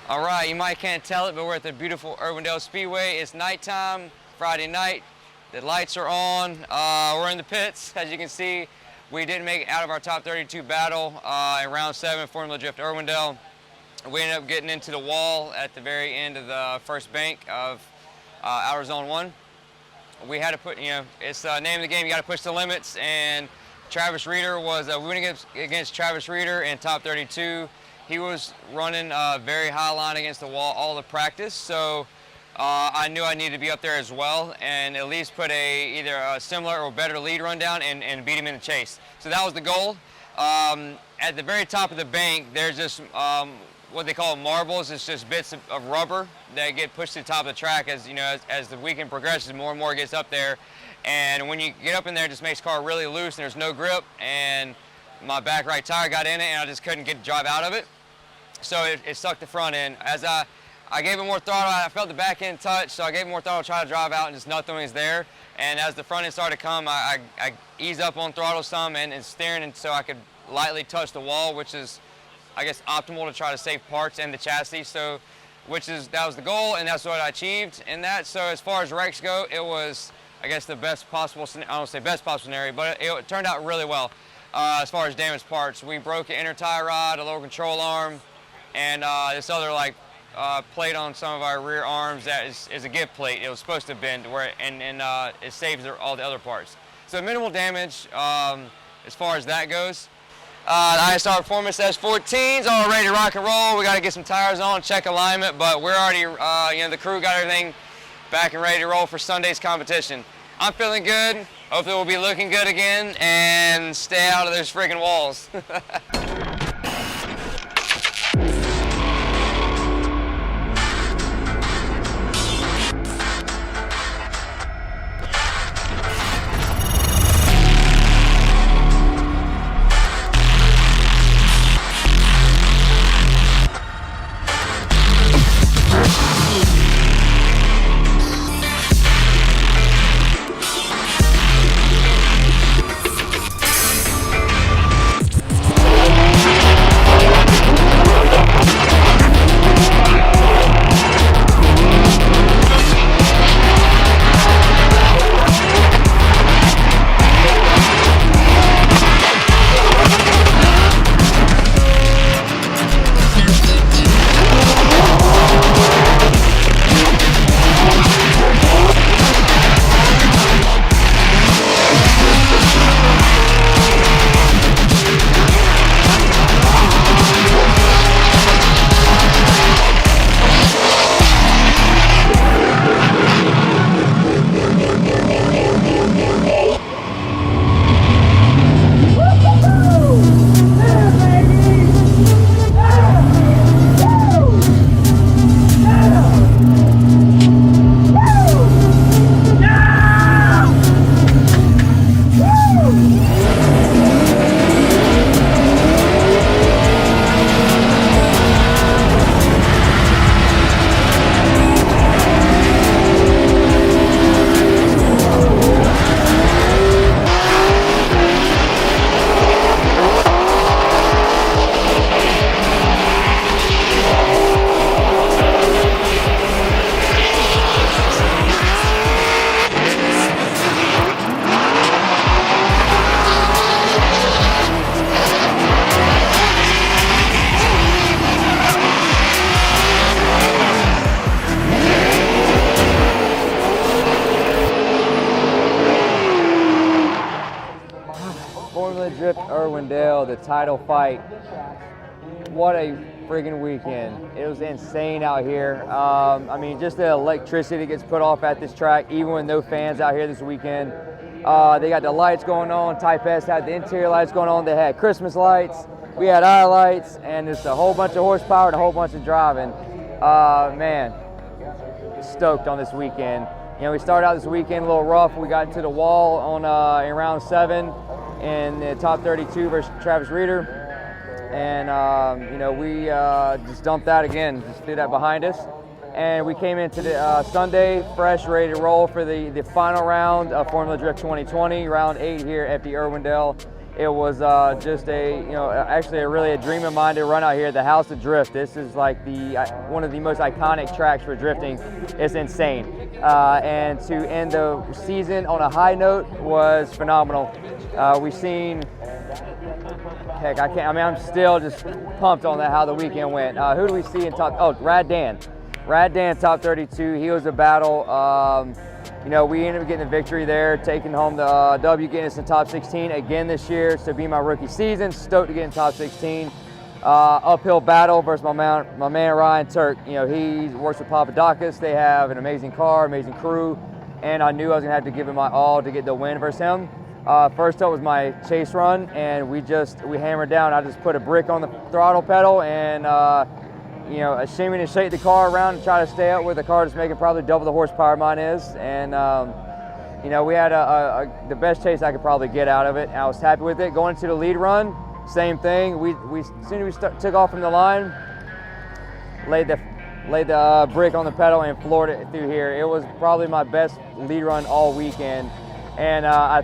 All right, you might can't tell it, but we're at the beautiful Irwindale Speedway. It's nighttime, Friday night. The lights are on. We're in the pits. As you can see, we didn't make it out of our top 32 battle in round 7, Formula Drift Irwindale. We ended up getting into the wall at the very end of the first bank of Outer Zone 1. We had to put, it's the name of the game, you got to push the limits, and Travis Reeder was, we went against Travis Reeder in top 32. He was running a very high line against the wall all the practice, so I knew I needed to be up there as well and at least put either a similar or better lead run down and beat him in the chase. So that was the goal. At the very top of the bank, there's just what they call marbles. It's just bits of rubber that get pushed to the top of the track as as the weekend progresses, more and more gets up there. And when you get up in there, it just makes the car really loose and there's no grip. And my back right tire got in it and I just couldn't get the drive out of it. So it stuck the front end. As I gave it more throttle, I felt the back end touch, so I gave it more throttle to try to drive out and just nothing was there. And as the front end started to come, I eased up on throttle some and steering and so I could lightly touch the wall, which is, I guess, optimal to try to save parts and the chassis. So, that was the goal and that's what I achieved in that. So as far as wrecks go, it was, I guess, the best possible, I don't say best possible scenario, but it turned out really well. As far as damaged parts, we broke an inner tie rod, a lower control arm, and this other plate on some of our rear arms that is a give plate. It was supposed to bend and it saves all the other parts. So minimal damage as far as that goes. The ISR Performance S14's all ready to rock and roll. We got to get some tires on, check alignment, but we're already, the crew got everything back and ready to roll for Sunday's competition. I'm feeling good. Hopefully we'll be looking good again and stay out of those freaking walls. Formula Drift Irwindale, the title fight. What a friggin' weekend. It was insane out here. I mean, just the electricity that gets put off at this track, even with no fans out here this weekend. They got the lights going on. Type S had the interior lights going on. They had Christmas lights. We had our lights, and just a whole bunch of horsepower and a whole bunch of driving. Man, stoked on this weekend. We started out this weekend a little rough. We got into the wall on in round 7 in the top 32 versus Travis Reeder. And, we just dumped that again, just threw that behind us. And we came into the Sunday fresh, ready to roll for the final round of Formula Drift 2020, round 8 here at the Irwindale. It was just actually a dream of mine to run out here, the House of Drift. This is like one of the most iconic tracks for drifting. It's insane. And to end the season on a high note was phenomenal. We've seen, heck, I'm still just pumped on how the weekend went. Who do we see in top? Oh, Rad Dan, top 32. He was a battle. We ended up getting the victory there, taking home the W, getting us in top 16 again this year. So be my rookie season, stoked to get in top 16. Uphill battle versus my man Ryan Turk. He works with Papadakis. They have an amazing car, amazing crew, and I knew I was gonna have to give it my all to get the win versus him. First up was my chase run, and we hammered down. I just put a brick on the throttle pedal and assuming to shake the car around and try to stay up with the car that's making probably double the horsepower mine is. And, we had the best chase I could probably get out of it. I was happy with it. Going into the lead run, same thing. As soon as we took off from the line, laid the brick on the pedal and floored it through here. It was probably my best lead run all weekend. And I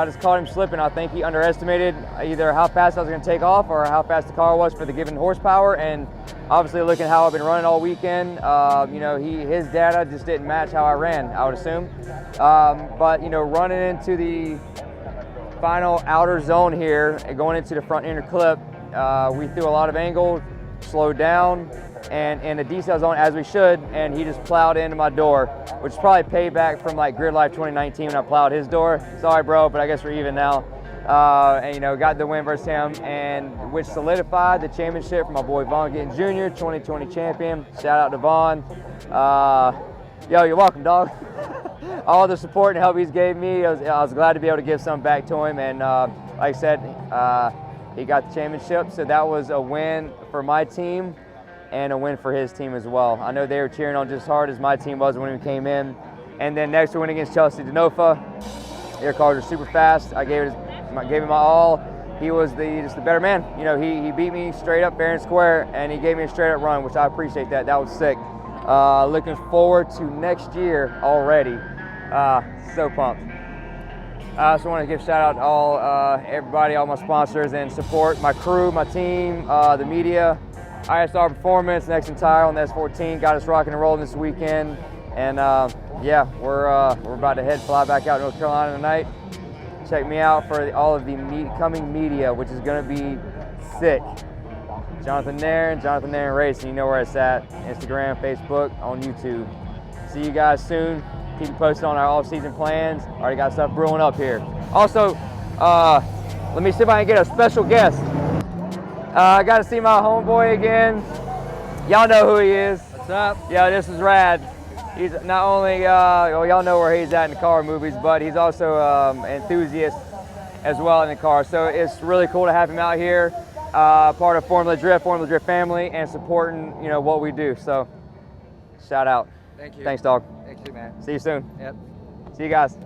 just caught him slipping. I think he underestimated either how fast I was going to take off or how fast the car was for the given horsepower. And obviously, looking at how I've been running all weekend, his data just didn't match how I ran, I would assume. But running into the final outer zone here and going into the front inner clip, we threw a lot of angle, slowed down, and in the decel zone as we should, and he just plowed into my door, which is probably payback from like Grid Life 2019 when I plowed his door. Sorry, bro, but I guess we're even now. And got the win versus him, and which solidified the championship for my boy Vaughn Gittin Jr., 2020 champion. Shout out to Vaughn. You're welcome, dog. All the support and help he's gave me, I was glad to be able to give some back to him. And like I said, he got the championship, so that was a win for my team and a win for his team as well. I know they were cheering on just as hard as my team was when we came in. And then next we went against Chelsea DeNofa. Their cars are super fast. I gave him my all. He was just the better man. He beat me straight up fair and square, and he gave me a straight up run, which I appreciate that. That was sick. Looking forward to next year already. So pumped. I also want to give a shout out to all everybody, all my sponsors and support, my crew, my team, the media. ISR Performance, Next and Tire on the S14 got us rocking and rolling this weekend, and we're about to fly back out to North Carolina tonight. Check me out for all of the coming media, which is going to be sick. Jonathan Nairn Racing. You know where it's at. Instagram, Facebook, on YouTube. See you guys soon. Keep you posted on our off-season plans. Already got stuff brewing up here. Also, let me see if I can get a special guest. I got to see my homeboy again. Y'all know who he is. What's up? Yeah, this is Rad. He's not only, y'all know where he's at in the car movies, but he's also an enthusiast as well in the car. So it's really cool to have him out here, part of Formula Drift family, and supporting what we do. So shout out. Thank you. Thanks, dog. Thank you, man. See you soon. Yep. See you guys.